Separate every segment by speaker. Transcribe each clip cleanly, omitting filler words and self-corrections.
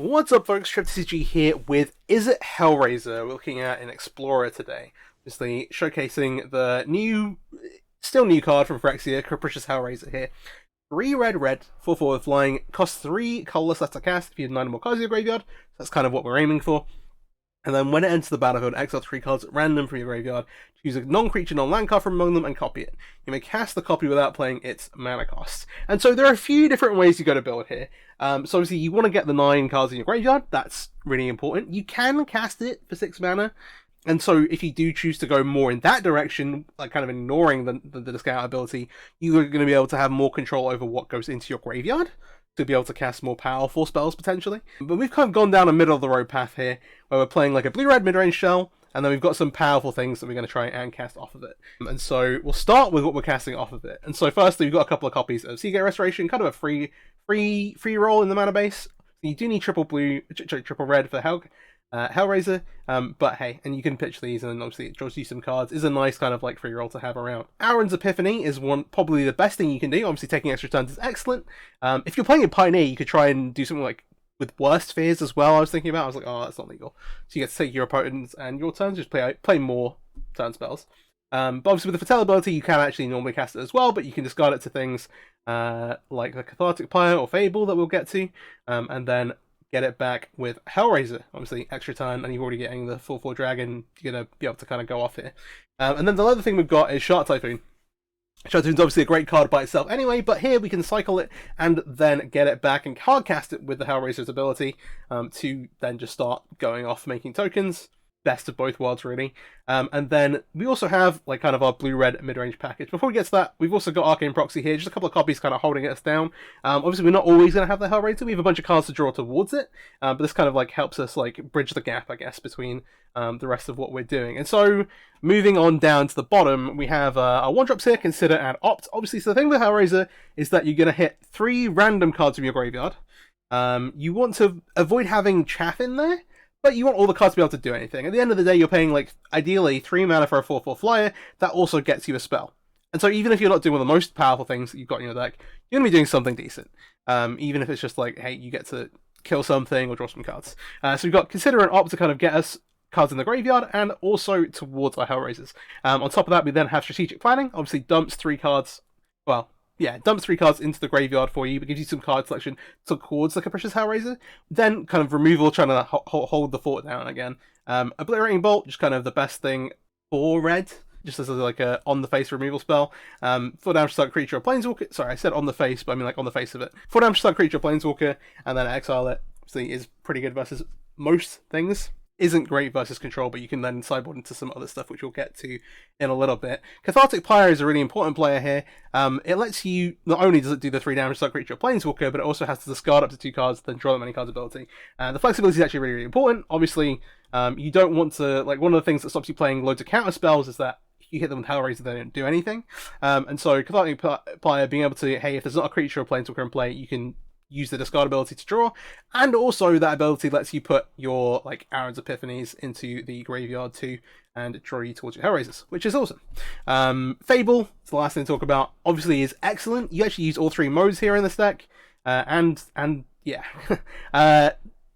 Speaker 1: What's up, folks? MTG here with Is It Hellraiser? We're looking at an Explorer today. Obviously, showcasing the still new card from Phyrexia, Capricious Hellraiser here. 3 red, 4/4 with flying, costs 3 colorless left to cast if you have 9 or more cards in your graveyard. That's kind of what we're aiming for. And then when it enters the battlefield, exile 3 cards at random from your graveyard, choose a non-creature, non-land card from among them, and copy it. You may cast the copy without playing its mana cost. And so there are a few different ways you go to build here. So obviously you want to get the 9 cards in your graveyard, that's really important. You can cast it for 6 mana, and so if you do choose to go more in that direction, like kind of ignoring the discount ability, you're going to be able to have more control over what goes into your graveyard, to be able to cast more powerful spells potentially. But we've kind of gone down a middle of the road path here, where we're playing like a blue-red mid-range shell, and then we've got some powerful things that we're going to try and cast off of it. And so we'll start with what we're casting off of it. And so firstly, we've got a couple of copies of Seagate Restoration, kind of a free roll in the mana base. You do need triple red for Hellraiser, but hey, and you can pitch these, and obviously it draws you some cards. Is a nice kind of like free roll to have around. Aaron's Epiphany is probably the best thing you can do. Obviously, taking extra turns is excellent. If you're playing in Pioneer, you could try and do something like with Worst Fears as well. I was thinking about. I was like, oh, that's not legal. So you get to take your opponents and your turns, just play more turn spells. But obviously with the Fatal ability, you can actually normally cast it as well, but you can discard it to things like the Cathartic Pyre or Fable that we'll get to, and then get it back with Hellraiser. Obviously, extra turn, and you're already getting the 4/4 dragon. You're going to be able to kind of go off here. And then the other thing we've got is Shark Typhoon. Shark Typhoon's obviously a great card by itself anyway, but here we can cycle it and then get it back and hardcast it with the Hellraiser's ability to then just start going off making tokens. Best of both worlds, really. And then we also have like kind of our blue-red mid-range package. Before we get to that, we've also got Arcane Proxy here, just a couple of copies kind of holding us down. Obviously, we're not always going to have the Hellraiser. We have a bunch of cards to draw towards it, but this kind of like helps us like bridge the gap, I guess, between the rest of what we're doing. And so, moving on down to the bottom, we have our 1-drops here, Consider and Opt. Obviously, so the thing with Hellraiser is that you're going to hit 3 random cards from your graveyard. You want to avoid having chaff in there, but you want all the cards to be able to do anything. At the end of the day, you're paying, like, ideally 3 mana for a 4/4 flyer. That also gets you a spell. And so even if you're not doing one of the most powerful things that you've got in your deck, you're going to be doing something decent. Even if it's just like, hey, you get to kill something or draw some cards. So we've got Consider and Opt to kind of get us cards in the graveyard, and also towards our Hellraisers. On top of that, we then have Strategic Planning. Obviously, dumps 3 cards. Well, yeah, dumps 3 cards into the graveyard for you, but gives you some card selection towards the Capricious Hellraiser. Then kind of removal, trying to hold the fort down again. Obliterating Bolt, just kind of the best thing for red, just as like a on-the-face removal spell. 4 damage to target creature or planeswalker. Sorry, I said on the face, but I mean like on the face of it. 4 damage to target creature or planeswalker, and then exile it. Obviously, is pretty good versus most things. Isn't great versus control, but you can then sideboard into some other stuff, which we'll get to in a little bit. Cathartic Pyre is a really important player here. It lets you, not only does it do the 3 damage to that creature or planeswalker, but it also has to discard up to 2 cards, then draw that many cards ability. The flexibility is actually really, really important. Obviously, you don't want to, like, one of the things that stops you playing loads of counter spells is that if you hit them with Hellraiser, they don't do anything. And so Cathartic Pyre being able to, hey, if there's not a creature or planeswalker in play, you can use the discard ability to draw, and also that ability lets you put your like Aaron's Epiphanies into the graveyard too, and draw you towards your Hellraisers, which is awesome. Fable is the last thing to talk about. Obviously, is excellent. You actually use all 3 modes here in this deck, and yeah,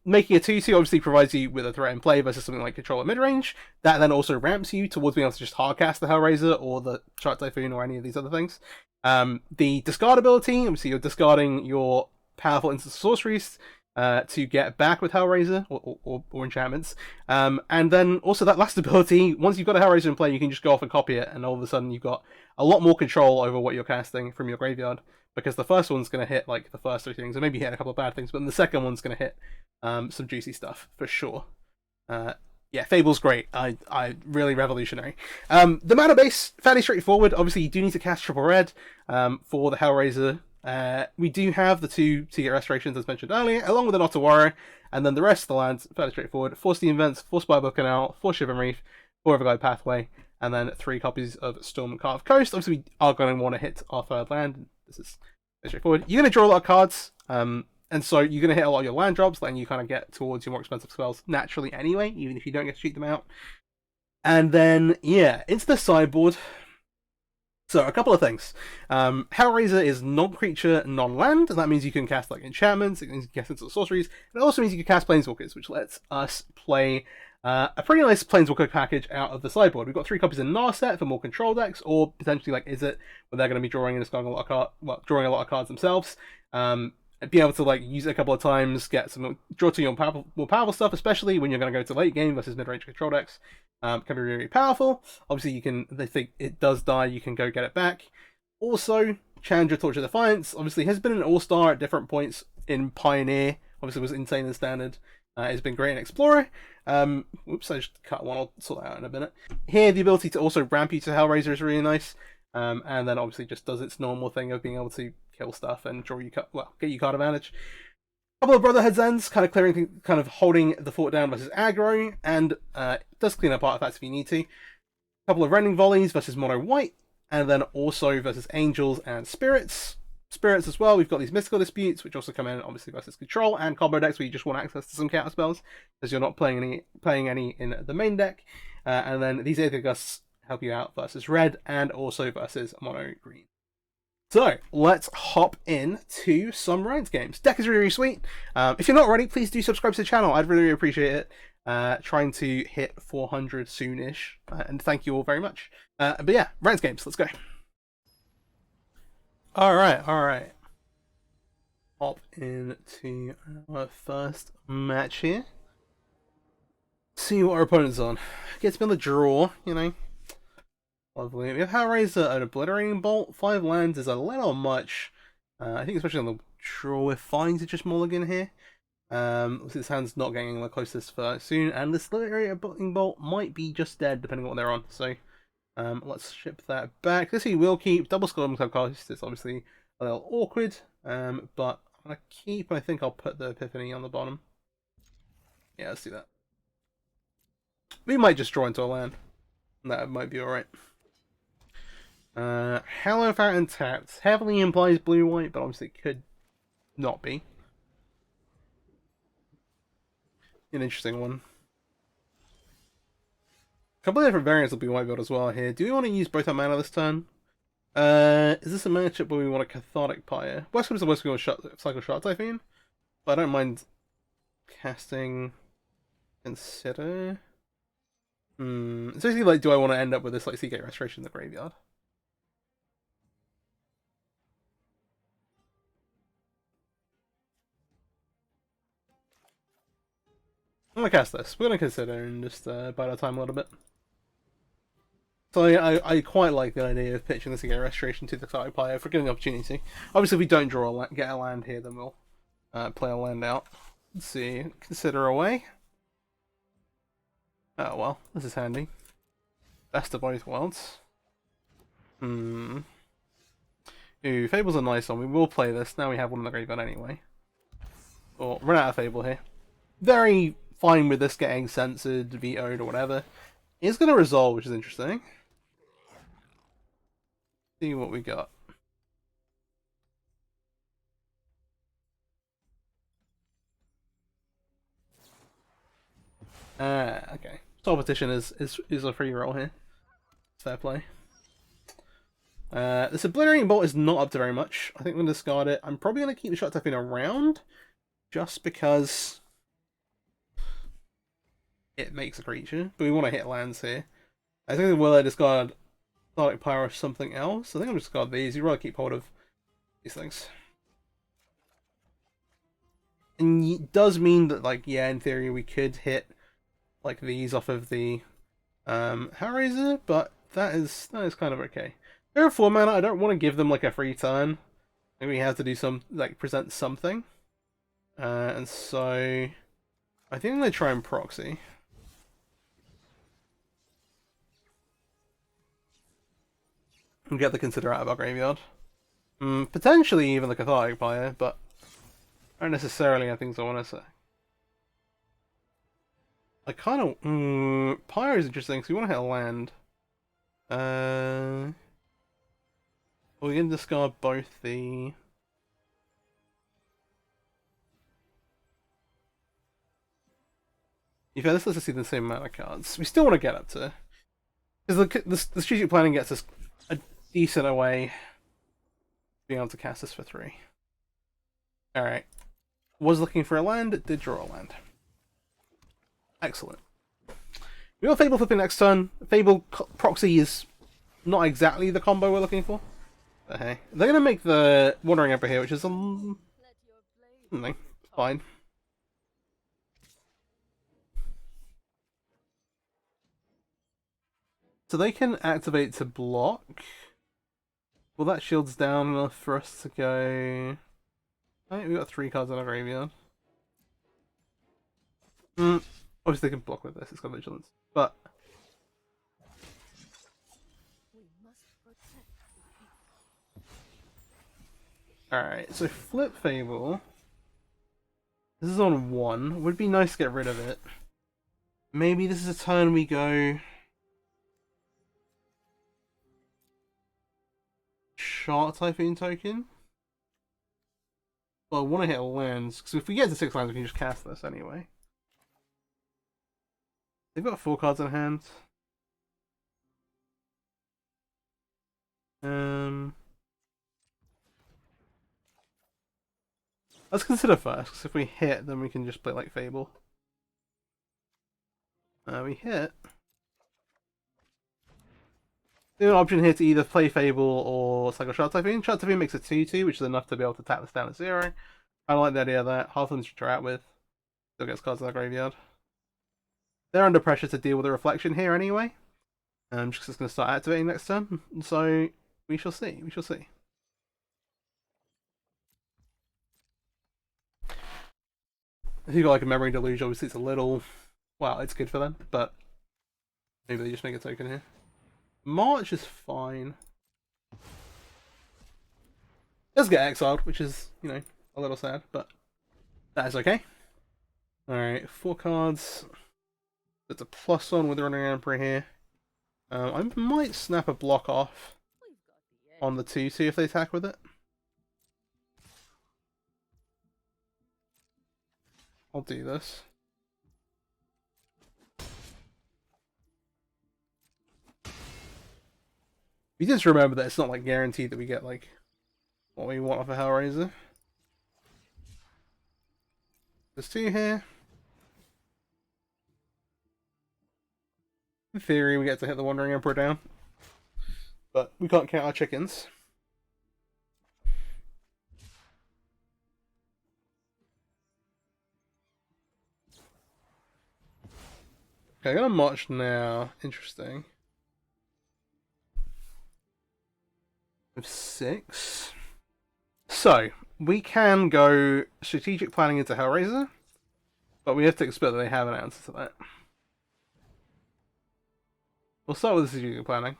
Speaker 1: making a 2/2 obviously provides you with a threat in play versus something like Control at midrange. That then also ramps you towards being able to just hardcast the Hellraiser or the Shark Typhoon or any of these other things. The discard ability, obviously you're discarding your powerful instant sorceries to get back with Hellraiser or enchantments. And then also that last ability, once you've got a Hellraiser in play, you can just go off and copy it, and all of a sudden you've got a lot more control over what you're casting from your graveyard, because the first one's going to hit like the first 3 things, and maybe hit a couple of bad things, but then the second one's going to hit some juicy stuff for sure. Yeah, Fable's great. I really revolutionary. The mana base, fairly straightforward. Obviously, you do need to cast triple red for the Hellraiser. We do have the 2 Seagate Restorations as mentioned earlier, along with an Ottawara, and then the rest of the lands, fairly straightforward. 4 Steam Vents, 4 Spybook Canal, 4 Shivan Reef, 4 Everglide Pathway, and then 3 copies of Storm Carved Coast. Obviously, we are going to want to hit our 3rd land. This is very straightforward. You're going to draw a lot of cards, and so you're going to hit a lot of your land drops, letting you kind of get towards your more expensive spells naturally anyway, even if you don't get to cheat them out. And then, yeah, into the sideboard. So, a couple of things. Hellraiser is non-creature, non-land, and that means you can cast like enchantments, it means you can cast into sorceries, and it also means you can cast planeswalkers, which lets us play a pretty nice planeswalker package out of the sideboard. We've got 3 copies in Narset for more control decks, or potentially like Is It, where they're going to be drawing and discarding drawing a lot of cards themselves. Be able to like use it a couple of times, get some draw to your more powerful stuff, especially when you're going to go to late game versus mid-range control decks. Can be really, really powerful. Obviously, you can. They think it does die. You can go get it back. Also, Challenger Torch of Defiance obviously has been an all-star at different points in Pioneer. Obviously, was insane in Standard. It's been great in Explorer. Whoops, I just cut one. I'll sort that out in a minute. Here, the ability to also ramp you to Hellraiser is really nice. And then obviously just does its normal thing of being able to kill stuff and draw you get you card advantage. A couple of Brotherhood's Ends, kind of holding the fort down versus aggro, and it does clean up artifacts if you need to. A couple of Rending Volleys versus Mono White, and then also versus Angels and Spirits. Spirits as well, we've got these Mystical Disputes, which also come in obviously versus Control, and combo decks where you just want access to some counter spells, because you're not playing any in the main deck. And then these Aether Gusts help you out versus red, and also versus mono green. So, let's hop in to some ranked games. Deck is really, really sweet. If you're not already, please do subscribe to the channel. I'd really, really appreciate it. Trying to hit 400 soon-ish. And thank you all very much. But yeah, ranked games. Let's go. Alright. Hop into our first match here. See what our opponent's on. Gets me on the draw, you know. Lovely. We have Hellraiser, an Obliterating Bolt. 5 lands is a little much. I think especially on the draw, we're fine to just mulligan here. This hand's not getting the closest for soon, and this Obliterating Bolt might be just dead depending on what they're on. So let's ship that back. This he will keep. Double Skull Club cost is obviously a little awkward, but I'm gonna keep. I think I'll put the Epiphany on the bottom. Yeah, let's do that. We might just draw into a land. That might be alright. Hello Fountain tapped. Heavily implies blue-white, but obviously it could not be. An interesting one. A couple of different variants will be white build as well here. Do we want to use both our mana this turn? Is this a matchup where we want a Cathartic Pyre? Worst comes to worst, we want Cycle Shot Typhoon. But I don't mind casting Consider. It's basically like, do I want to end up with this like Seagate Restoration in the graveyard? I'm gonna cast this. We're gonna consider and just bide our time a little bit. So I quite like the idea of pitching the Seagate Restoration to the Cathartic Pyre for getting the opportunity. Obviously, if we don't get a land here, then we'll play a land out. Let's see. Consider away. Oh well, this is handy. Best of both worlds. Ooh, Fable's a nice one. We will play this. Now we have one in the graveyard anyway. Or run out of Fable here. Very fine with this getting censored, vetoed, or whatever. It's going to resolve, which is interesting. See what we got. Okay. Soul Petition is a free roll here. Fair play. This Obliterating Bolt is not up to very much. I think I'm going to discard it. I'm probably going to keep the Shot Typhoon around, just because it makes a creature. But we want to hit lands here. I think will I discard Cathartic Pyre or something else? I think I'm just discard these. You'd rather keep hold of these things. And it does mean that, like, yeah, in theory we could hit like these off of the Hellraiser, but that is kind of okay. They're 4 mana. I don't want to give them like a free turn. Maybe we have to do some present something. And so I think I'm gonna try and proxy. And get the Consider out of our graveyard. Potentially even the Cathartic Pyre, but I don't necessarily have things I want to say. I kind of... Pyre is interesting, because we want to hit a land. We can discard both the... Yeah, this lets us see the same amount of cards. We still want to get up to... Because the strategic planning gets us decent away being able to cast this for 3. Alright. Was looking for a land, did draw a land. Excellent. We got Fable flipping next turn. Fable proxy is not exactly the combo we're looking for. But hey. They're going to make the Wandering Emperor here, which is something. Fine. So they can activate to block. Well, that shield's down enough for us to go. Right, we got 3 cards in our graveyard. Obviously, they can block with this. It's got vigilance, but all right. So flip Fable. This is on 1. Would be nice to get rid of it. Maybe this is a turn we go. Short Typhoon token. Well, I want to hit lands, because if we get to 6 lands, we can just cast this anyway. They've got 4 cards in hand. Let's consider first, because if we hit, then we can just play like Fable. We hit. There's an option here to either play Fable or cycle Shard Typhoon. Shard Typhoon makes a 2/2, which is enough to be able to tap this down to 0. I don't like the idea of that. Half of them to try out with. Still gets cards in the graveyard. They're under pressure to deal with a reflection here anyway. Just going to start activating next turn. So we shall see. We shall see. If you've got like a Memory Deluge, obviously it's a little. Well, it's good for them, but maybe they just make a token here. March is fine. Does get exiled, which is, you know, a little sad, but that is okay. Alright, 4 cards. It's a +1 with the Running Emperor here. I might snap a block off on the 2/2 if they attack with it. I'll do this. We just remember that it's not like guaranteed that we get like what we want off a Hellraiser. There's 2 here. In theory, we get to hit the Wandering Emperor down, but we can't count our chickens. Okay, I'm gonna march now. Interesting. 6. So we can go strategic planning into Hellraiser, but we have to expect that they have an answer to that. We'll start with the strategic planning.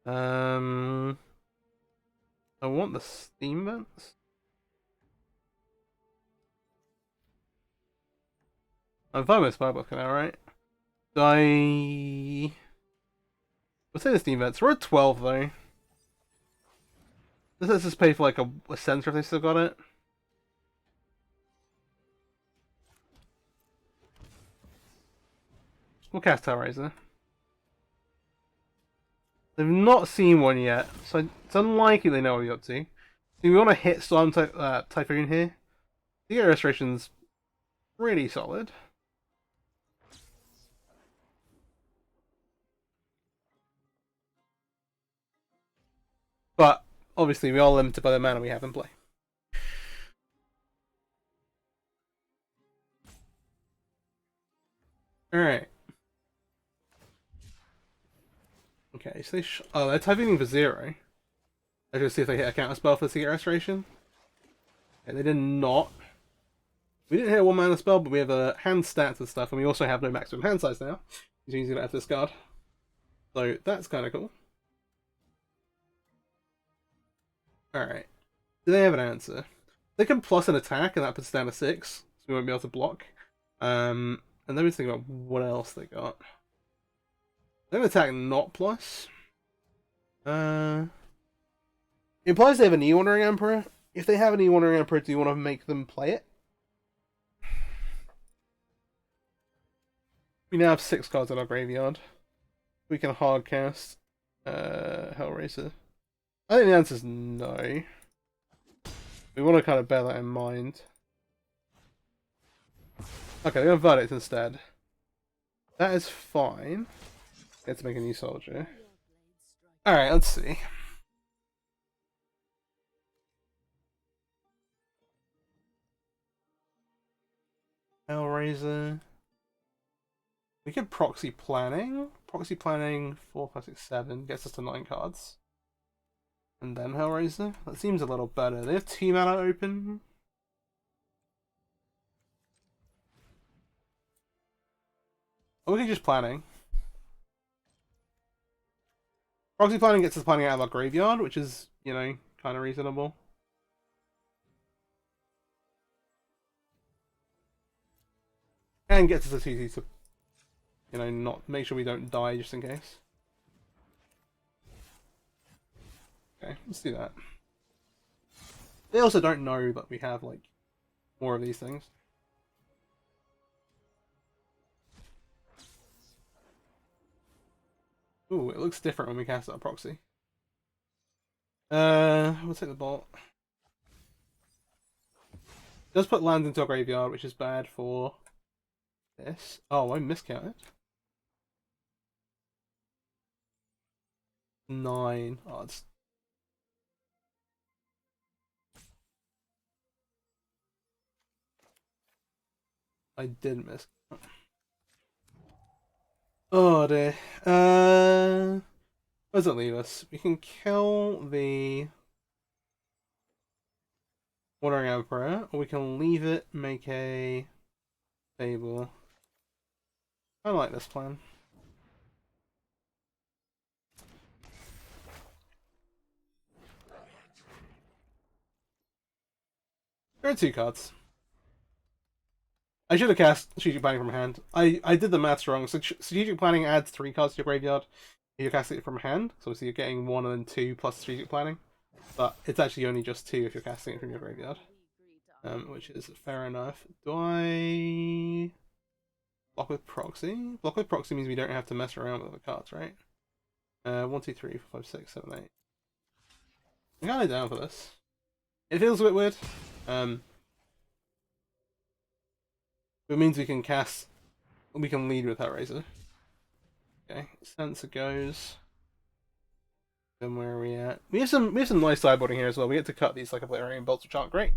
Speaker 1: I want the steam vents. I'm fine with Spybook now, right? We'll say the steam vents. We're at 12 though. This lets us pay for like a sensor if they still got it. We'll cast Hellraiser. They've not seen one yet, so it's unlikely they know what we're up to. So we want to hit Storm Typhoon here. The Restoration's really solid. But obviously we are limited by the mana we have in play. Alright. Okay, so they're typing for 0. Let's just see if they hit a counter spell for the Secret Restoration. Okay, they did not. We didn't hit a 1 mana spell, but we have a hand stats and stuff, and we also have no maximum hand size now, which means you don't have to discard. So that's kind of cool. Alright. Do they have an answer? They can plus an attack, and that puts down to 6, so we won't be able to block. And then we think about what else they got. They have an attack not plus. It implies they have an E-Wandering Emperor. If they have an E-Wandering Emperor, do you want to make them play it? We now have 6 cards in our graveyard. We can hard cast. Hellraiser? I think the answer is no. We want to kind of bear that in mind. Okay, we're going to verdict instead. That is fine. Get to make a new soldier. Alright, let's see. Hellraiser. We could proxy planning. Proxy planning 4, 5, 6, 7 gets us to 9 cards. And then Hellraiser. That seems a little better. They have 2 mana open. Or we could just planning. Proxy planning gets us planning out of our graveyard, which is, you know, kind of reasonable. And gets us a 2/2 to, you know, not make sure we don't die just in case. Okay, let's do that. They also don't know that we have, like, more of these things. Ooh, it looks different when we cast our proxy. We'll take the bolt. Does put lands into a graveyard, which is bad for this. Oh, I miscounted. 9. Oh, it's... I did miss. Oh dear. Where does it leave us? We can kill the Wandering Emperor, or we can leave it, make a Fable. I like this plan. There are 2 cards. I should have cast Strategic Planning from hand. I did the maths wrong. So Strategic Planning adds 3 cards to your graveyard if you're casting it from hand. So obviously you're getting 1 and then 2 plus Strategic Planning. But it's actually only just 2 if you're casting it from your graveyard. Which is fair enough. Do I block with proxy? Block with proxy means we don't have to mess around with the cards, right? 1, 2, 3, 4, 5, 6, 7, 8. I'm kind of down for this. It feels a bit weird. It means we can cast. We can lead with Hellraiser. Okay, Sensor goes. Then where are we at? We have some nice sideboarding here as well. We get to cut these like a Valerian bolts, which aren't great.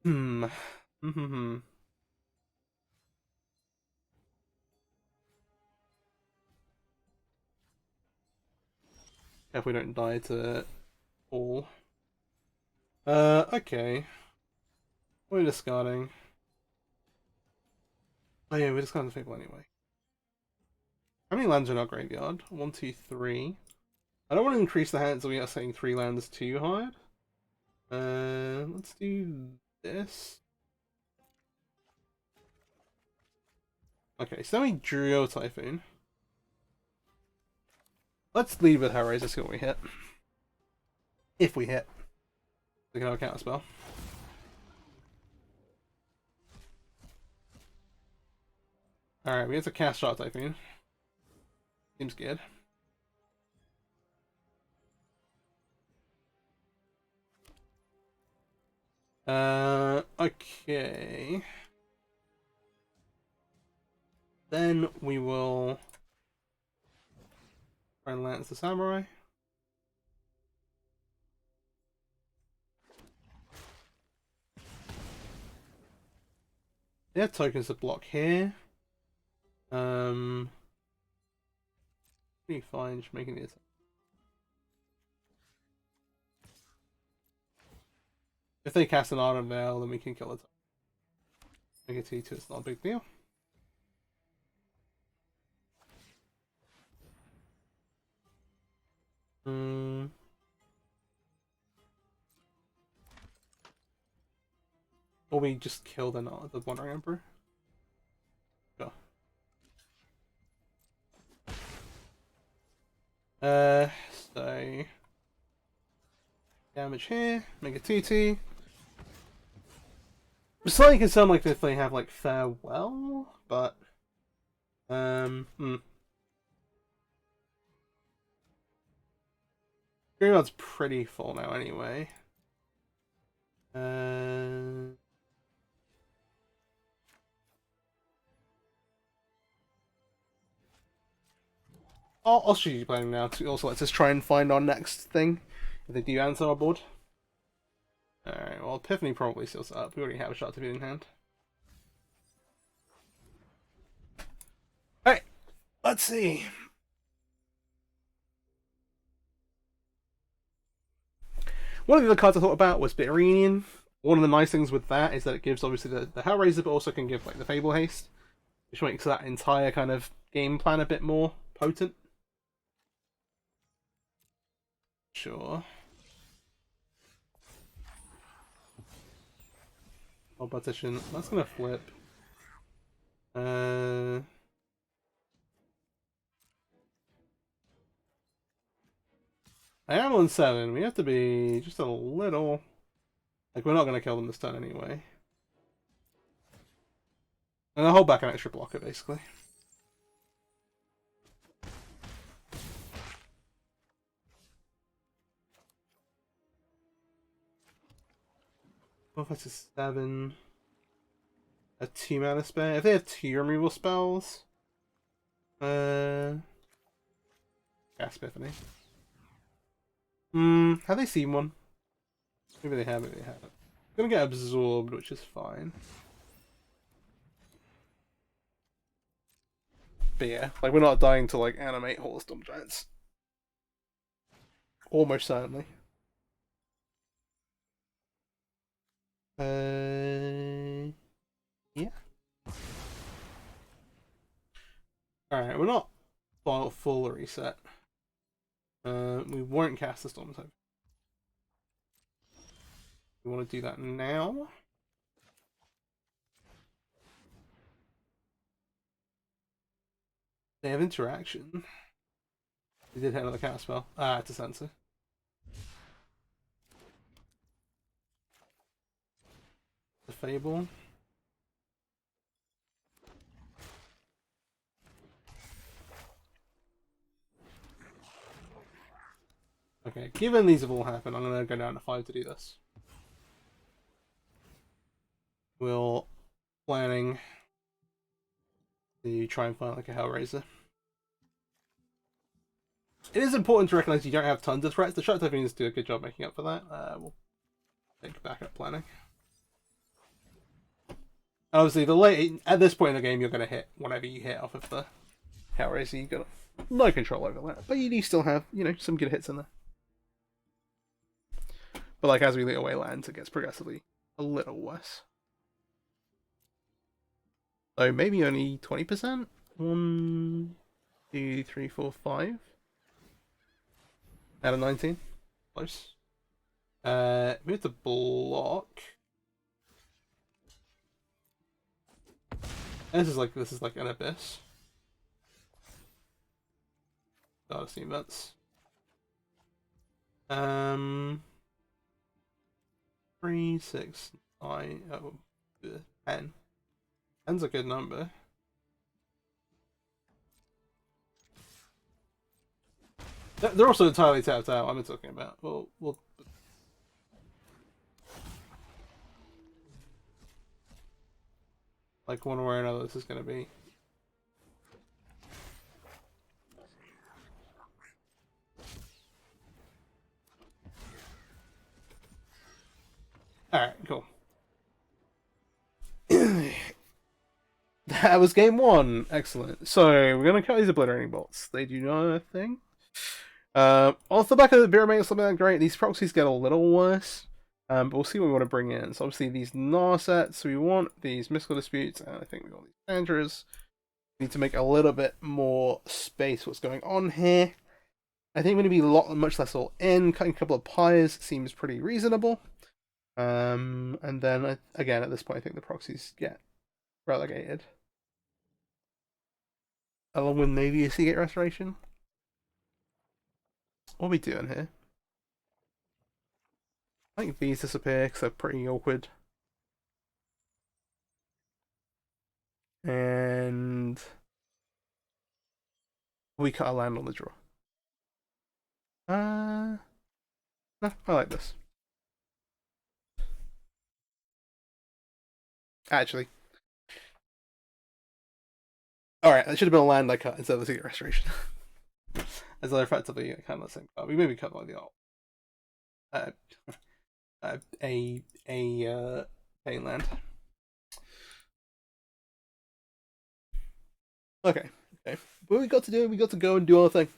Speaker 1: If we don't die to all. Okay. We're discarding. Oh yeah, we're discarding the Fable anyway. How many lands are in our graveyard? 1, 2, 3. I don't want to increase the hand so we are setting 3 lands too high. Let's do this. Okay, so then we drew a Typhoon. Let's lead with Hellraiser, see what we hit. If we hit. We can have a counter spell. Alright, we have to cast Shot Typhoon. Seems good. Okay. Then we will try and lance the Samurai. They have tokens to block here. Pretty fine, just making it. If they cast an Ardent Veil, then we can kill it. Make it 2/2, it's not a big deal. Or we just kill the Wandering Emperor. Sure. So damage here, make it 2/2. I'm slightly concerned like if they have like Farewell, but Graveyard's pretty full now anyway. Uh... I'll shoot you playing now. Also, let's just try and find our next thing. If they do answer our board. Alright, well, Epiphany probably seals it up. We already have a shot to be in hand. Alright, let's see. One of the other cards I thought about was Bitterinian. One of the nice things with that is that it gives obviously the Hellraiser, but also can give like the Fable haste, which makes that entire kind of game plan a bit more potent. Sure. Oh, partition. That's gonna flip. I am on 7. We have to be just a little... Like, we're not going to kill them this turn anyway. And I'll hold back an extra blocker, basically. Well, that's a 7. A 2 mana spare. If they have 2 removal spells... Gas Epiphany. Have they seen one? Maybe they have, maybe they haven't. I'm gonna get absorbed, which is fine. But yeah, like we're not dying to like animate Hall of Storm Giants. Almost certainly. Yeah. Alright, we're not full reset. We won't cast the Storm type. We want to do that now. They have interaction. They did hit another cast spell. Ah, it's a sensor. The Fable. Okay, given these have all happened, I'm going to go down to 5 to do this. We'll planning to try and find like a Hellraiser. It is important to recognize you don't have tons of threats. The Shot Typhoons do a good job making up for that. We'll take backup planning. Obviously, at this point in the game, you're going to hit whatever you hit off of the Hellraiser. You've got no control over that, but you do still have, you know, some good hits in there. But like as we lead away lands, it gets progressively a little worse. So maybe only 20%. 1, 2, 3, 4, 5 out of 19. Close. We have to block. And this is like an abyss. Gotta see that's 3, 6, 9, 10. 10's a good number. They're also entirely tapped out. I'm talking about. We'll like one way or another. This is going to be. All right, cool. That was game 1. Excellent. So we're going to cut these obliterating bolts. They do nothing. Off the back of the beer makes something that great. These proxies get a little worse. But we'll see what we want to bring in. So obviously these Gnar sets, we want these Mystical Disputes, and I think we want these Andras. We need to make a little bit more space. What's going on here? I think we're going to be much less all in. Cutting a couple of pyres seems pretty reasonable. And then again at this point I think the proxies get relegated. Along with maybe a Seagate Restoration. What are we doing here? I think these disappear because they're pretty awkward. And we cut a land on the draw. No, I like this. Actually. Alright, that should have been a land I cut instead of the Secret Restoration. As they're effectively kind of the same card. We maybe cut like the alt. Pain land. Okay. What we got to do, we got to go and do our thing.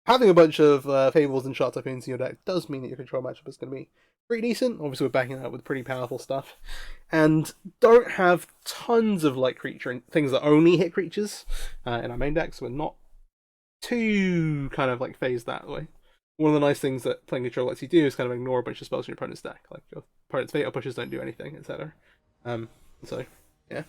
Speaker 1: Having a bunch of Fables and Shot Typhoons in your deck does mean that your control matchup is going to be pretty decent. Obviously, we're backing that up with pretty powerful stuff. And don't have tons of light creature and things that only hit creatures in our main deck, so we're not too kind of like phased that way. One of the nice things that playing control lets you do is kind of ignore a bunch of spells in your opponent's deck, like your opponent's fatal pushes don't do anything, etc. So yeah.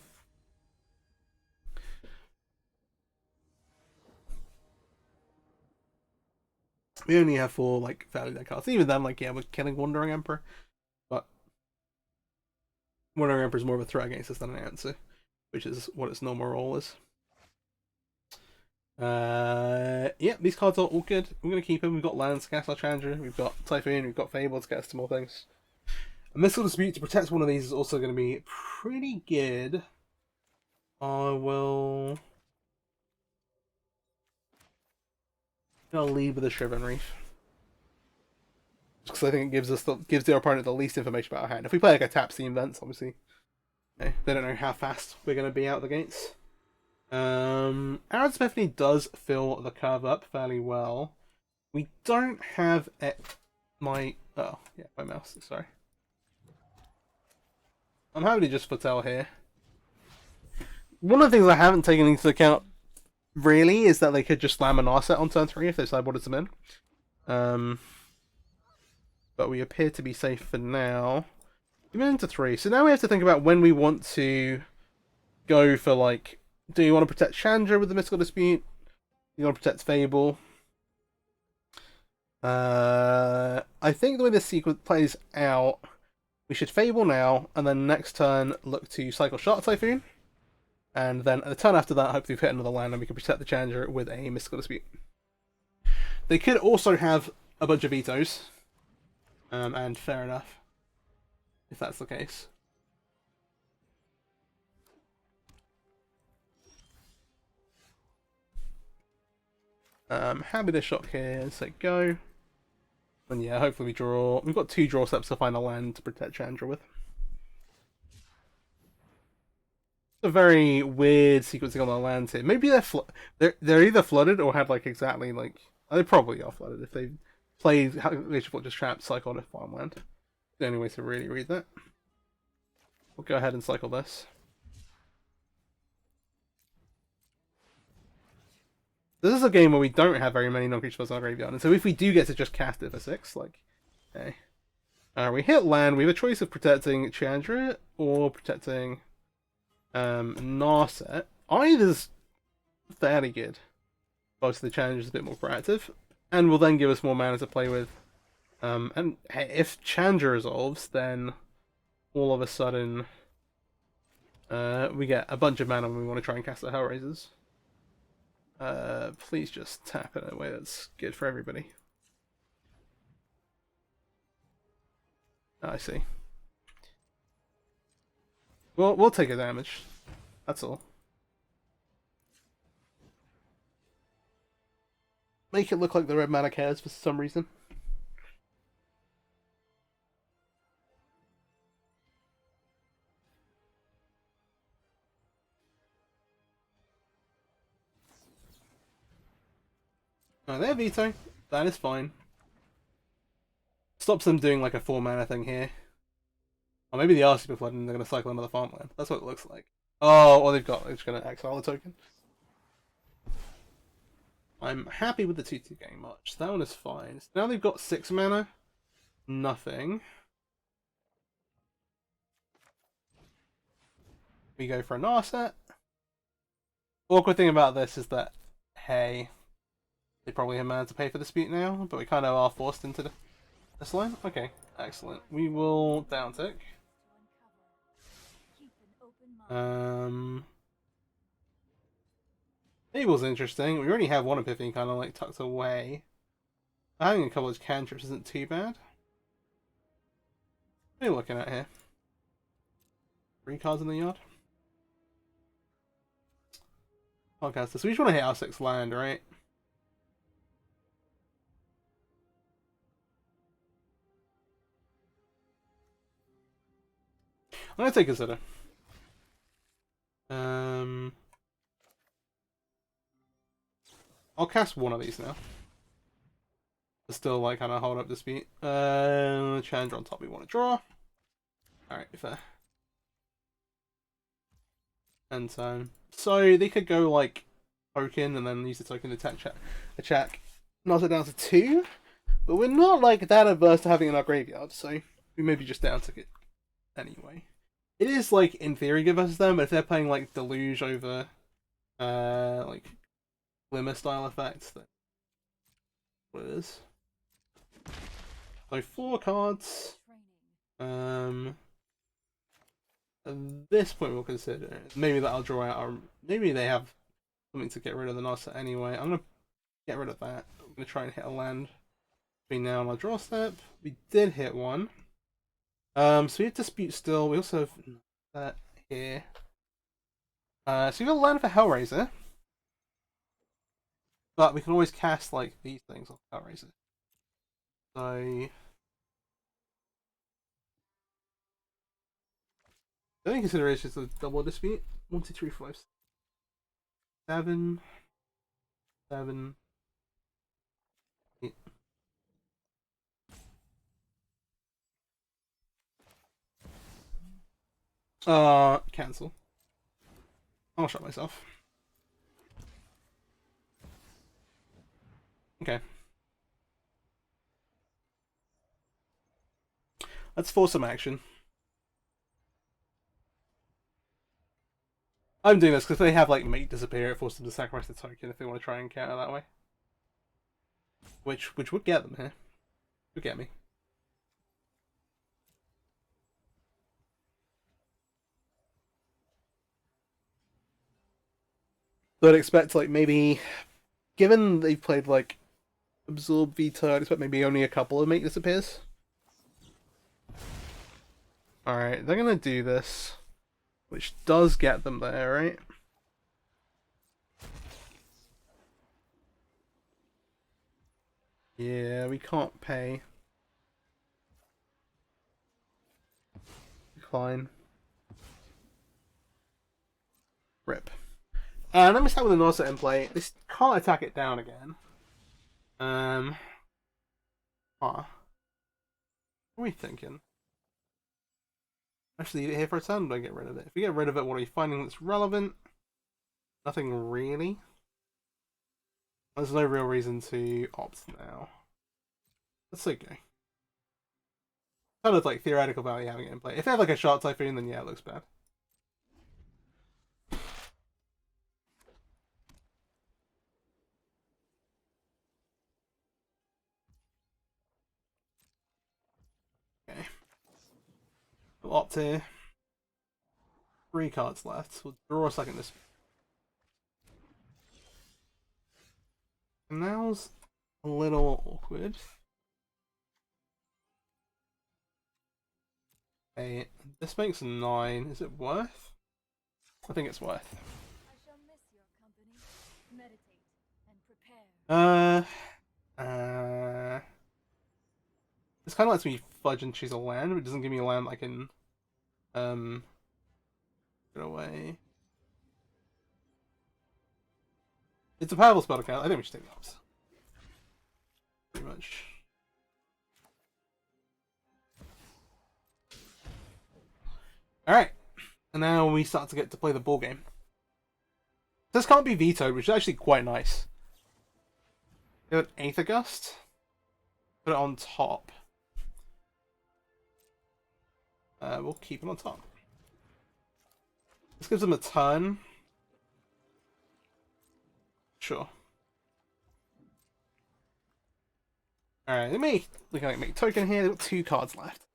Speaker 1: We only have 4 like value deck cards. Even then, like yeah, we're killing Wandering Emperor, but Wandering Emperor is more of a threat against us than an answer, which is what its normal role is. Yeah, these cards are all good. We're gonna keep them. We've got lands to cast our Challenger, we've got Typhoon, we've got Fable to get us to more things. A Mystical Dispute to protect one of these is also going to be pretty good. I'll lead with a Shriven Reef. Because I think it gives the opponent the least information about our hand. If we play like a tap Steam Vents, obviously, they don't know how fast we're going to be out the gates. Arid Symphony does fill the curve up fairly well. We don't have my mouse, sorry. I'm happy to just foretell here. One of the things I haven't taken into account really is that they could just slam an Narset on turn 3 if they sideboarded some in. But we appear to be safe for now. We went into 3, so now we have to think about when we want to go for like, do you want to protect Chandra with the Mystical Dispute? Do you want to protect Fable? I think the way this sequence plays out, we should Fable now, and then next turn look to cycle Shot Typhoon. And then at the turn after that, hopefully we've hit another land and we can protect the Challenger with a Mystical Dispute. They could also have a bunch of vetoes. And fair enough, if that's the case. Happy to shot here and say go. And yeah, hopefully we draw. We've got 2 draw steps to find a land to protect Chandra with. It's a very weird sequencing on the lands here. Maybe they're either flooded or had like exactly like they probably are flooded if they played just trapped cycle on a farmland. The only way to really read that. We'll go ahead and cycle this. This is a game where we don't have very many non-creature spells in our graveyard, and so if we do get to just cast it for 6, like, okay. We hit land, we have a choice of protecting Chandra or protecting Narset. Either's fairly good. Obviously the Challenger's a bit more proactive, and will then give us more mana to play with. And hey, if Chandra resolves, then all of a sudden we get a bunch of mana when we want to try and cast the Hellraisers. Please just tap in a way that's good for everybody. Oh, I see. We'll take a damage. That's all. Make it look like the red mana cares for some reason. Oh, they have veto. That is fine. Stops them doing like a 4 mana thing here. Or maybe they are super flooded and they're going to cycle another farmland. That's what it looks like. Oh, or they're just going to exile the token. I'm happy with the 2/2 game march. That one is fine. So now they've got 6 mana. Nothing. We go for a Narset. Awkward thing about this is that, hey, they probably have mana to pay for Dispute now, but we kind of are forced into this line. Okay, excellent. We will down tick. Fable's interesting. We already have one Epiphany kind of like tucked away. Having a couple of cantrips isn't too bad. What are you looking at here? 3 cards in the yard? Podcast this. We just want to hit our 6th land, right? I'm gonna take consider. I'll cast one of these now. To still like kind of hold up this beat. Chandra on top. We want to draw. All right, fair. And so they could go like token and then use the token to attack, knock it down to 2. But we're not like that averse to having in our graveyard, so we may be just down to it anyway. It is like in theory good versus them, but if they're playing like Deluge over like Glimmer style effects, then what it is. So 4 cards. At this point we'll consider maybe that I'll draw out our, maybe they have something to get rid of the Nasa anyway. I'm gonna get rid of that. I'm gonna try and hit a land between now and our draw step. We did hit one. So we have Dispute still. We also have that here. So we've got a land for Hellraiser. But we can always cast like these things on Hellraiser. So the only consideration is the double dispute. 1, 2, 3, 4, 5, 7, 7, 8. Cancel. I'll shut myself. Okay. Let's force some action. I'm doing this because they have like Mate disappear, it forces them to sacrifice the token if they want to try and counter that way. Which would get them here. Would get me. So I'd expect like maybe, given they've played like Absorb Veto, I'd expect maybe only a couple of Mate disappears. Alright, they're gonna do this. Which does get them there, right? Yeah, we can't pay. Decline. Rip. Let me start with the Norset in play. This can't attack it down again. What are we thinking? Actually, leave it here for a turn, don't get rid of it. If we get rid of it, what are we finding that's relevant? Nothing really. There's no real reason to opt now. Let's go. Kind of like theoretical value having it in play. If they have like a Shark Typhoon, then yeah, it looks bad. Okay. We'll opt here. 3 cards left. We'll draw a second this. And now's a little awkward. Okay, this makes 9. Is it worth? I think it's worth.
Speaker 2: I shall miss your company. Meditate and
Speaker 1: prepare. This kind of lets me fudge and choose a land, but it doesn't give me a land I can get away. It's a powerful spell account. I think we should take the ops. Pretty much. Alright. And now we start to get to play the ball game. This can't be vetoed, which is actually quite nice. We have an Aether Gust. Put it on top. We'll keep it on top. This gives them a turn. Sure. Alright, we can make token here. They've got 2 cards left.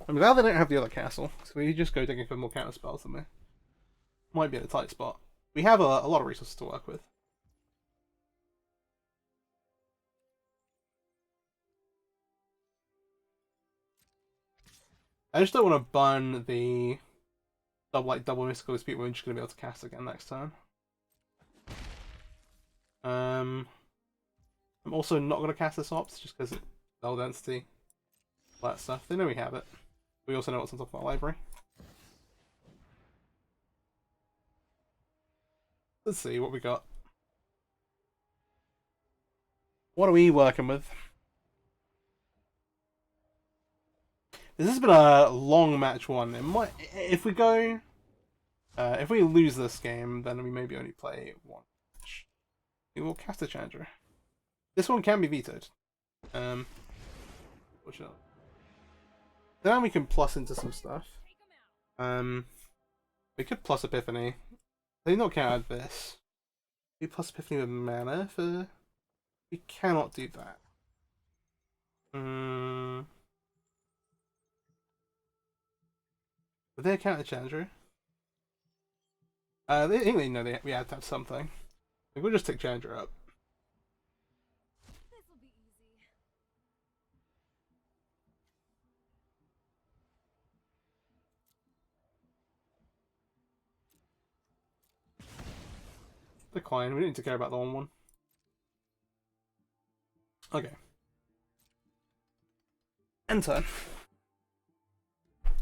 Speaker 1: I'm glad they don't have the other castle, so we just go digging for more counter spells than there. Might be in a tight spot. We have a lot of resources to work with. I just don't want to burn the double mystical dispute. We're just gonna be able to cast again next turn. I'm also not gonna cast this ops just because low density, all that stuff. They know we have it. We also know what's on top of our library. Let's see what we got. What are we working with? This has been a long match one. It might, if we go, if we lose this game, then we maybe only play one match. We will cast a Chandra. This one can be vetoed. Fortunately. Then we can plus into some stuff. We could plus Epiphany. They not count this. We plus Epiphany with mana for. We cannot do that. Would they count a Chandra? They think they know we had to have something. We'll just take Chandra up.
Speaker 2: This'll be easy.
Speaker 1: Decline. We don't need to care about the one. Okay. End turn.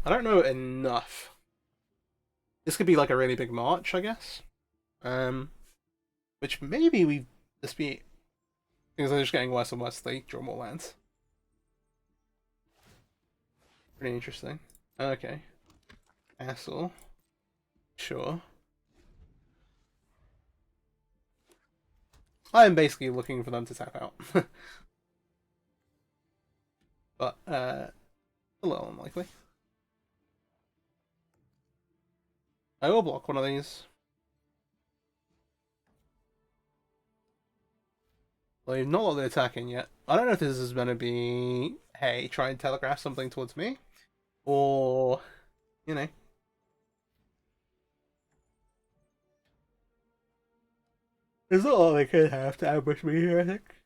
Speaker 1: I don't know enough. This could be like a really big march, I guess. Which maybe we dispute. Things are just getting worse and worse. They draw more lands. Pretty interesting. Okay. Castle. Sure. I am basically looking for them to tap out. But, a little unlikely. I will block one of these. Well, you've not got the attacking yet. I don't know if this is going to be, hey, try and telegraph something towards me. Or, you know. There's not a lot they could have to ambush me here, I think.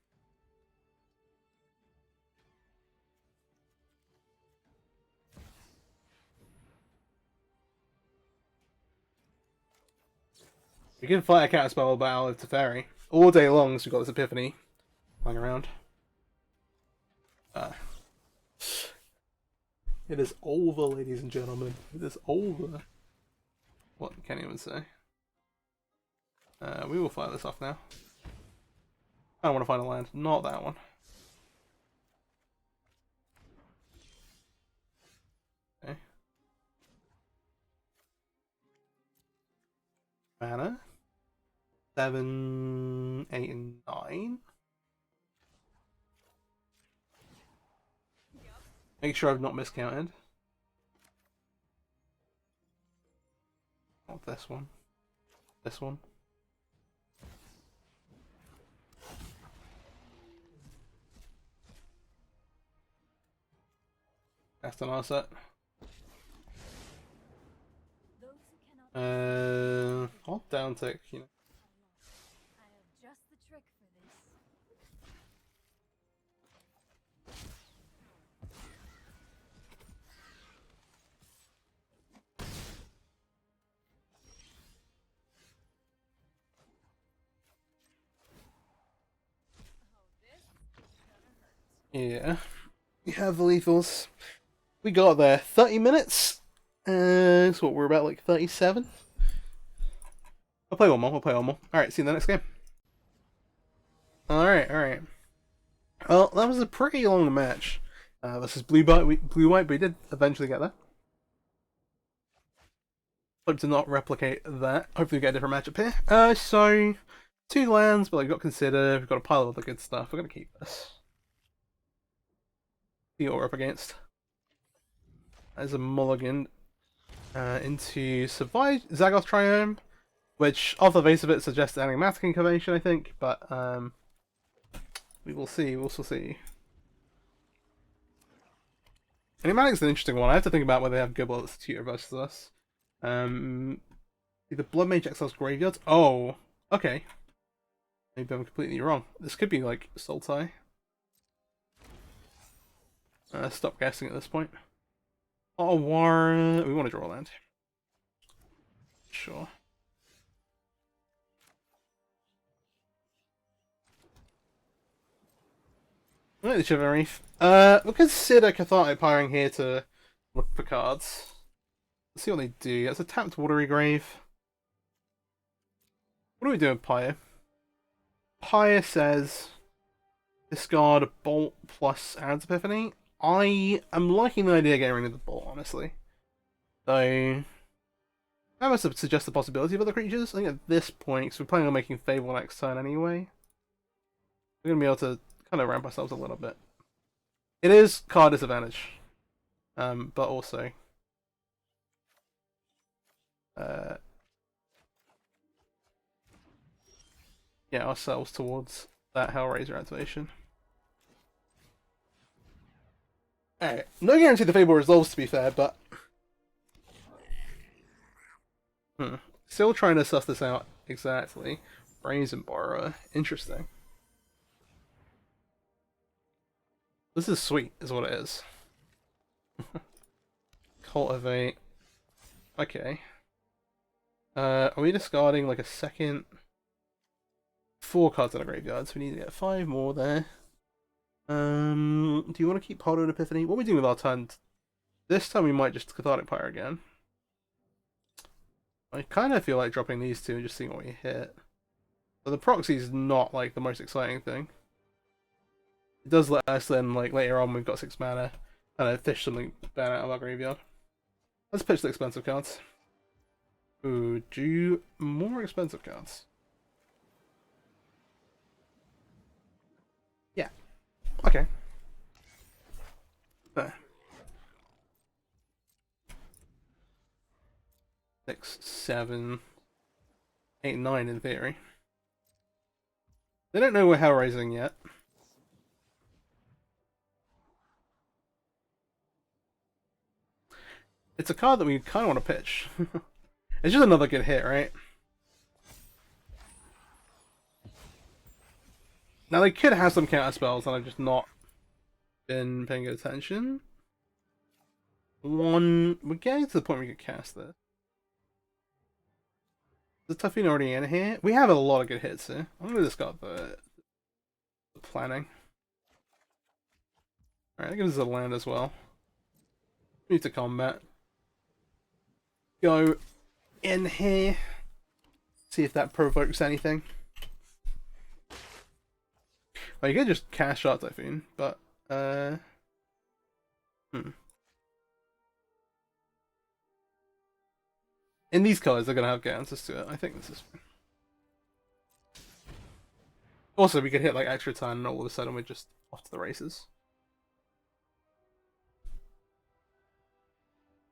Speaker 1: We can fight a counterspell battle of Teferi all day long, so we've got this Epiphany flying around. It is over, ladies and gentlemen. It is over. What can anyone say? We will fire this off now. I don't want to find a land. Not that one. Okay. Mana. 7, 8, and 9. Make sure I've not miscounted. Not this one. This one. That's an asset. I'll down tick, you know.
Speaker 2: I have just the trick for this.
Speaker 1: Yeah. We have the lethals. We got there. 30 minutes. That's what we're about, like 37. We'll play one more. Alright, see you in the next game. Alright. Well, that was a pretty long match. This is blue-white, but we did eventually get there. Hope to not replicate that. Hopefully we get a different matchup here. So, 2 lands, but we've got Consider, we've got a pile of other good stuff. We're going to keep this. See what we're up against. There's a mulligan into Survive Zagoth Triome, which off the face of it suggests Enigmatic Incubation, I think, but we will see. We'll see. Enigmatic's an interesting one. I have to think about whether they have good bullets tutor versus us. Either Blood Mage exiles Graveyards. Oh, okay. Maybe I'm completely wrong. This could be like Sultai. Stop guessing at this point. War. We want to draw land. Sure. I like the Shiver Reef. We'll consider Cathartic Pyring here to look for cards. Let's see what they do. That's a tapped Watery Grave. What do we do with Pyre? Pyre says discard Bolt plus adds Epiphany. I am liking the idea of getting rid of the Bolt, honestly. So that must suggest the possibility of other creatures. I think at this point, because we're planning on making Fable next turn anyway, we're going to be able to kind of ramp ourselves a little bit. It is card disadvantage, but also get ourselves towards that Hellraiser activation. Alright, no guarantee the Fable resolves, to be fair, but still trying to suss this out exactly. Brazen Borrower, interesting. This is sweet, is what it is. Cultivate. Okay. Are we discarding like a second? 4 cards in a graveyard, so we need to get 5 more there. Do you want to keep Hollow and Epiphany? What are we doing with our turn? This time we might just Cathartic Pyre again. I kind of feel like dropping these two and just seeing what we hit. But the proxy is not like the most exciting thing. It does let us then, like later on, we've got 6 mana, kind of fish something bad out of our graveyard. Let's pitch the expensive cards. Ooh, do more expensive cards. Yeah. Okay. There. 6, 7, 8, 9 in theory. They don't know we're Hellraising yet. It's a card that we kind of want to pitch. It's just another good hit, right? Now they could have some counter spells, and I've just not been paying attention. We're getting to the point where we could cast this. Is the Tuffin already in here? We have a lot of good hits here. I'm going to discard the planning. Alright, that gives us a land as well. Move to combat. Go in here. See if that provokes anything. Well, you could just cast Shark Typhoon, but in these colors, they're gonna have good answers to it. I think this is. Also, we could hit like extra turn, and all of a sudden we're just off to the races.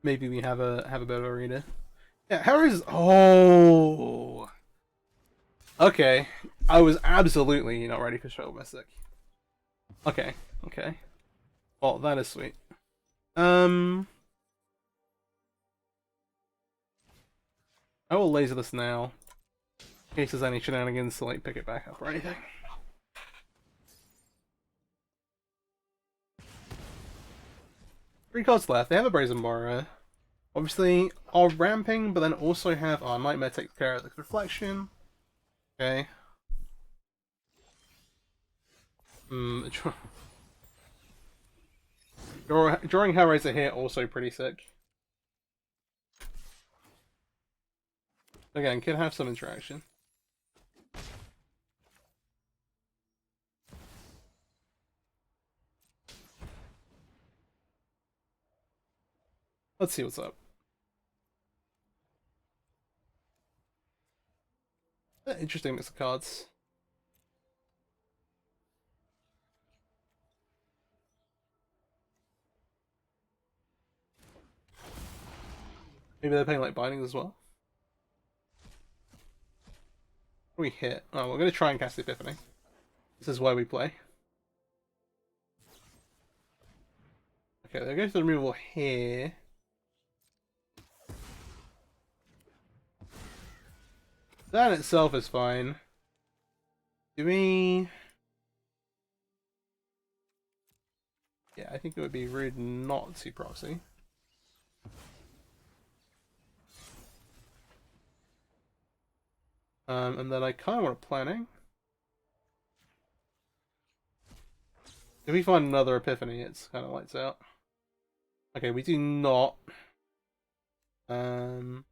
Speaker 1: Maybe we have a bit of a reader. Yeah, Harry's. Oh. Okay, I was absolutely not ready for Shuttle Mystic. Okay, okay. Well, that is sweet. I will laser this now, in case there's any shenanigans to like pick it back up or anything. Three cards left. They have a Brazen Borrower. Obviously, our ramping, but then also have our Nightmare takes care of the reflection. Okay. Drawing Hellraiser here also pretty sick. Again, could have some interaction. Let's see what's up. Interesting mix of cards. Maybe they're playing like bindings as well. What do we hit? Oh, we're going to try and cast the Epiphany. This is why we play. Okay, there goes the removal here. That in itself is fine. Do we... Yeah, I think it would be rude not to proxy. And then I kind of want a planning. If we find another epiphany, it's kind of lights out. Okay, we do not. Um,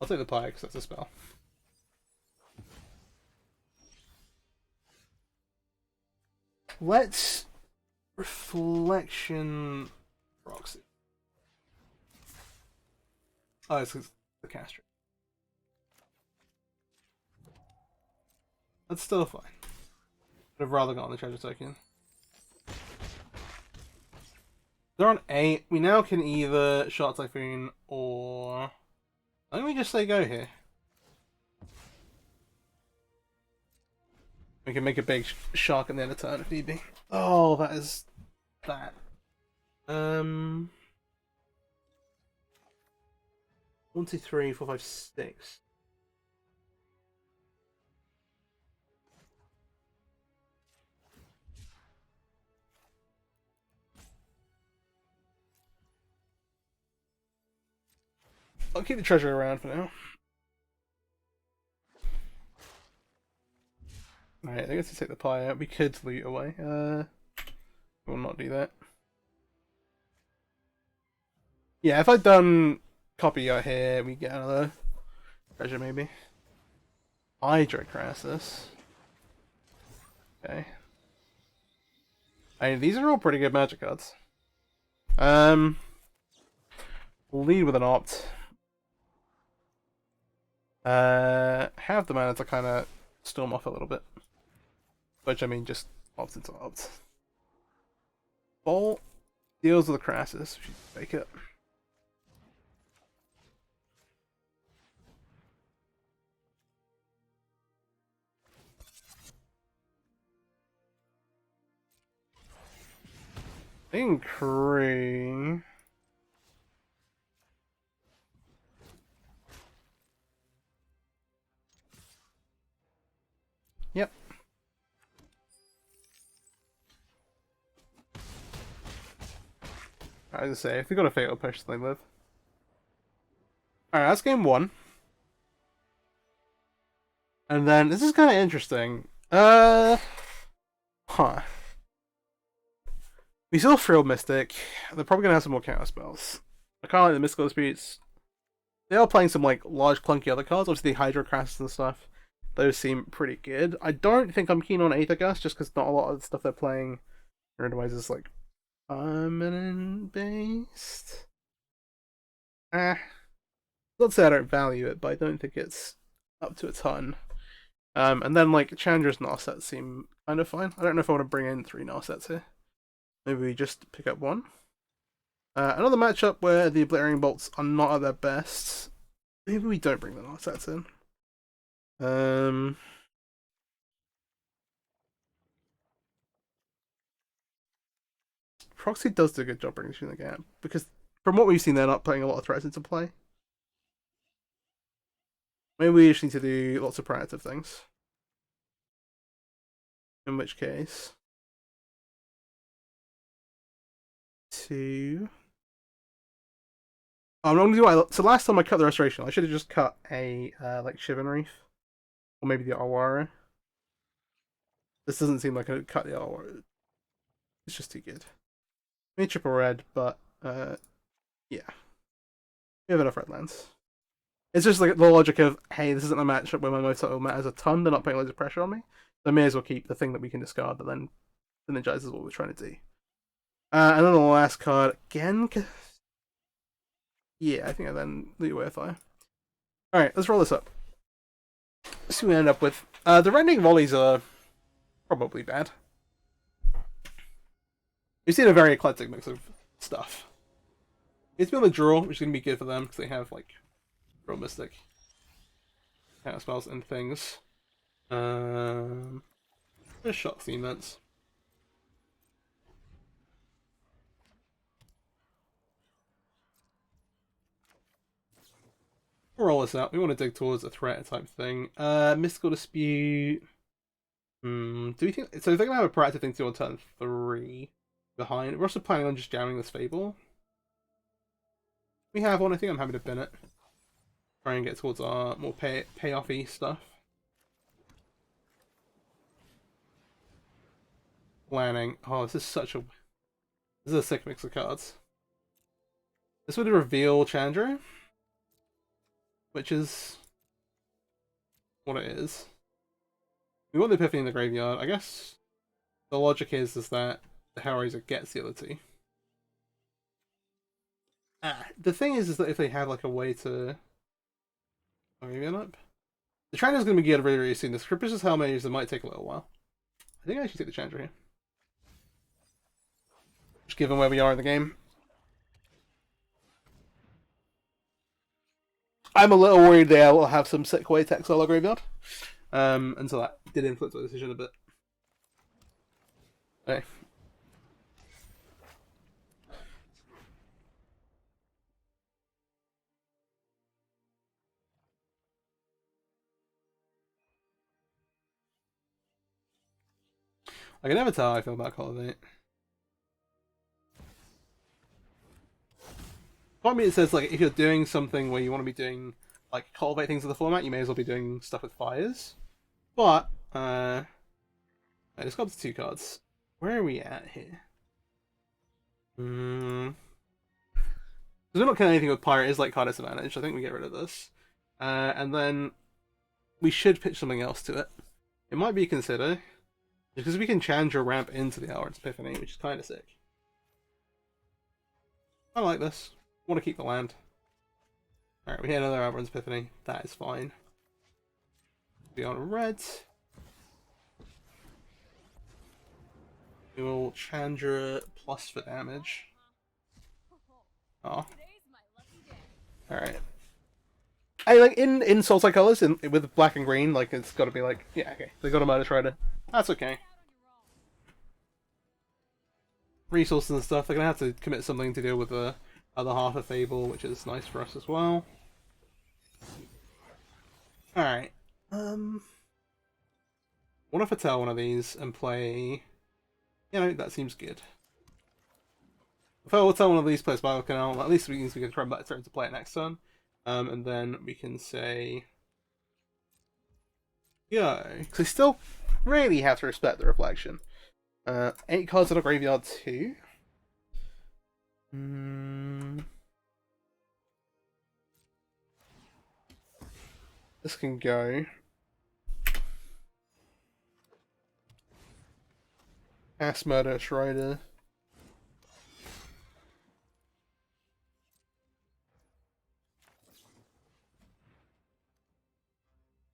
Speaker 1: I'll take the pie because that's a spell. Let's reflection proxy. Oh, it's the caster. That's still fine. I'd have rather gotten the treasure token. They're on 8. We now can either Shark Typhoon or... Why don't we just say go here? We can make a big shark in the end of turn if need be. Oh, that is... that. 1, 2, 3, 4, 5, 6. I'll keep the treasure around for now. Alright, I guess to take the pie out. We could loot away. We'll not do that. Yeah, if I'd done copy out here, we get another treasure maybe. Hydra Crisis. Okay. I mean, these are all pretty good magic cards. We'll lead with an opt. Have the mana to kind of storm off a little bit. Which, I mean, just opt into opt. Bolt deals with the Crassus, which you can make it. Incree. Yep. I was gonna say, if we got a fatal push, they live. Alright, that's game 1. And then, this is kind of interesting. Huh. We saw Frill Mystic. They're probably gonna have some more counter spells. I kind of like the Mystical Disputes. They are playing some like large clunky other cards, obviously the Hydro Crassus and stuff. Those seem pretty good. I don't think I'm keen on Aether Gust, just because not a lot of the stuff they're playing randomizes is like permanent based. Not say I don't value it, but I don't think it's up to a ton. And then like Chandra's Narsets seem kind of fine. I don't know if I want to bring in 3 Narsets here. Maybe we just pick up 1. Another matchup where the Obliterating Bolts are not at their best. Maybe we don't bring the Narsets in. Proxy does do a good job bringing in the gap, because from what we've seen, they're not putting a lot of threats into play. Maybe we just need to do lots of proactive things. In which case... 2... I'm not gonna do so last time I cut the Restoration, I should have just cut a, like, Shivan Reef. Or maybe the Awara. This doesn't seem like I cut the Awara. It's just too good. Maybe triple red, but, yeah. We have enough red lands. It's just like the logic of, hey, this isn't a matchup where my most subtle matters a ton, they're not putting loads of pressure on me. So I may as well keep the thing that we can discard that then synergizes what we're trying to do. And then the last card, again, yeah, I think I then lead away with fire. Alright, let's roll this up. Let's see what we end up with. The rending volleys are probably bad. We've seen a very eclectic mix of stuff. It's been the draw, which is going to be good for them, because they have, like, Real Mystic counter spells and things. Just shock theme events. We'll roll this out. We want to dig towards a threat type thing. Mystical Dispute. Do we think so? They're gonna have a proactive thing to do on turn 3 behind. We're also planning on just jamming this Fable. We have one. I think I'm happy to bin it. Try and get towards our more payoffy stuff. Planning. Oh, this is such a. This is a sick mix of cards. This would reveal Chandra, which is what it is. We want the Epiphany in the graveyard. I guess the logic is that the Hellraiser gets the other two. The thing is that if they have like a way to graveyard up, the Chandra is going to be geared really, really soon. The Capricious Hellraiser might take a little while. I think I should take the Chandra here, just given where we are in the game. I'm a little worried they will have some sick way to exile our graveyard. And so that did influence my decision a bit. Okay. I can never tell how I feel about Cultivate. Part of me it says like if you're doing something where you want to be doing like cultivate things in the format, you may as well be doing stuff with fires. But I just got the 2 cards. Where are we at here? Because we're not killing anything with Pirate is like card disadvantage. I think we get rid of this. And then we should pitch something else to it. It might be consider. Because we can Chandra ramp into the Hour's Epiphany, which is kind of sick. I like this. Want to keep the land. Alright, we hit another Hour's Epiphany. That is fine. Be on red. We will Chandra plus for damage. Oh. Alright. I like in Soul Side colors with black and green, like it's gotta be like yeah, okay. They got a Murder Strider. That's okay. Resources and stuff, they're gonna have to commit something to deal with the other half of Fable, which is nice for us as well. Alright. Want to foretell one of these and play. You know, that seems good. If I will tell one of these plays Bio Canal, at least we can try back turn to play it next turn. And then we can say go. Because I still really have to respect the reflection. 8 cards in a graveyard too. This can go. Cast Murder Strider.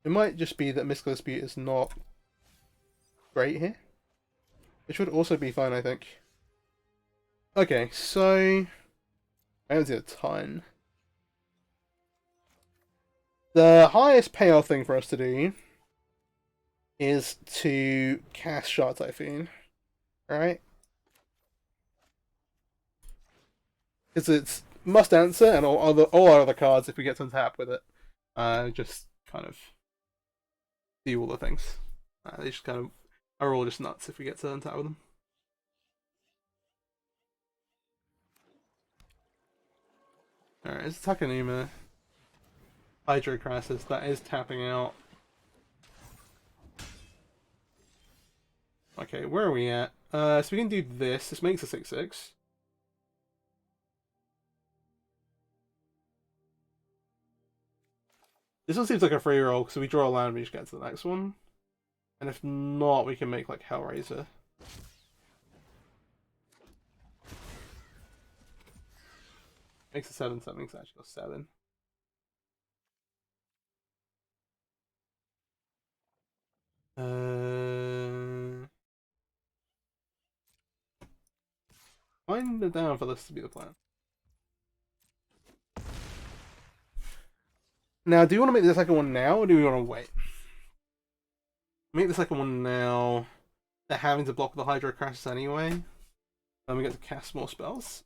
Speaker 1: It might just be that Mystical Dispute is not great here. Which would also be fine, I think. Okay, so I haven't seen a ton. The highest payoff thing for us to do is to cast Shard Typhoon. Alright? Because it's must answer, and all our other cards, if we get to untap with it, just kind of do all the things. They just kind of are all just nuts if we get to untap with them. Alright, it's Takanuma. Hydrocrasis, that is tapping out. Okay, where are we at? So we can do this. This makes a 6/6. This one seems like a free roll, so we draw a land and we just get to the next one. And if not, we can make like Hellraiser. Makes a 7/7, makes actually a 7. Find down for this to be the plan. Now, do you want to make the second one now, or do we want to wait? Make the second one now. They're having to block the Hydro Crashes anyway. Then we get to cast more spells.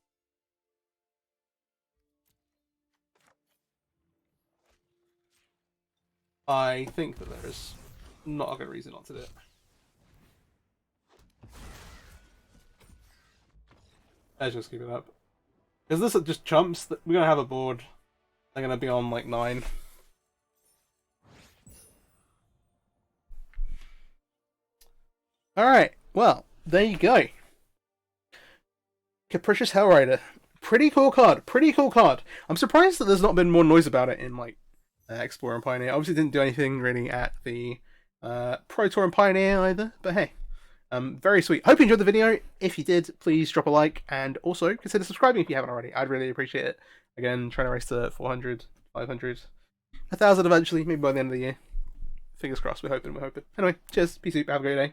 Speaker 1: I think that there is not a good reason not to do it. Let's just keep it up. Is this just chumps? We're gonna have a board. They're gonna be on like 9. Alright, well, there you go. Capricious Hellraiser. Pretty cool card. Pretty cool card. I'm surprised that there's not been more noise about it in like Explorer and Pioneer. Obviously didn't do anything really at the Pro Tour and Pioneer either, but hey. Very sweet. Hope you enjoyed the video. If you did, please drop a like and also consider subscribing if you haven't already. I'd really appreciate it. Again, trying to race to 400, 500, 1,000 eventually, maybe by the end of the year. Fingers crossed, we're hoping. Anyway, cheers, peace out, have a great day.